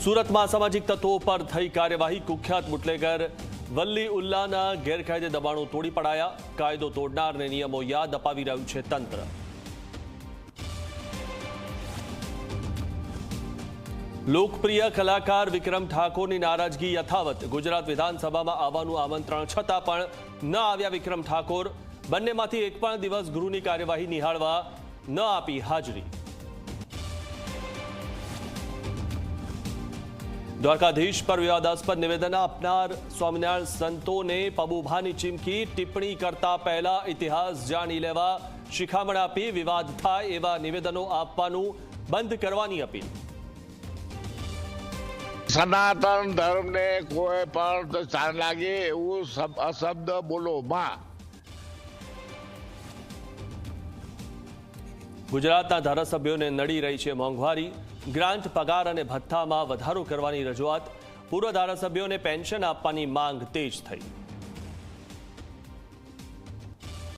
સુરતમાં અસામાજિક તત્વો પર થઈ કાર્યવાહી। કુખ્યાત બુટલેગર વલ્લી ઉલ્લાના ગેરકાયદે દબાણો તોડી પડાયા। કાયદો તોડનારને નિયમો યાદ અપાવી રહ્યું છે તંત્ર। લોકપ્રિય કલાકાર વિક્રમ ઠાકોરની નારાજગી યથાવત। ગુજરાત વિધાનસભામાં આવવાનું આમંત્રણ છતાં પણ ન આવ્યા વિક્રમ ઠાકોર। બંનેમાંથી એક પણ દિવસ ગૃહની કાર્યવાહી નિહાળવા ન આપી હાજરી। દ્વારકાધીશ પર વિવાદાસ્પદ નિવેદન આપનાર સ્વામિનારાયણ સંતોને પબુભાની ચીમકી। ટિપ્પણી કરતા પહેલા ઇતિહાસ જાણી લેવા શિખામણ આપી। વિવાદ થાય એવા નિવેદનો આપવાનું બંધ કરવાની અપીલ। સનાતન ધર્મને કોઈ પણ સાર લાગે એવું અશબ્દ બોલો માં। ગુજરાતના ધારાસભ્યોને નડી રહી છે મોંઘવારી। ગ્રાન્ટ પગાર અને ભથ્થામાં વધારો કરવાની રજૂઆત। પૂર્વ ધારાસભ્યોને પેન્શન આપવાની માંગ તેજ થઈ।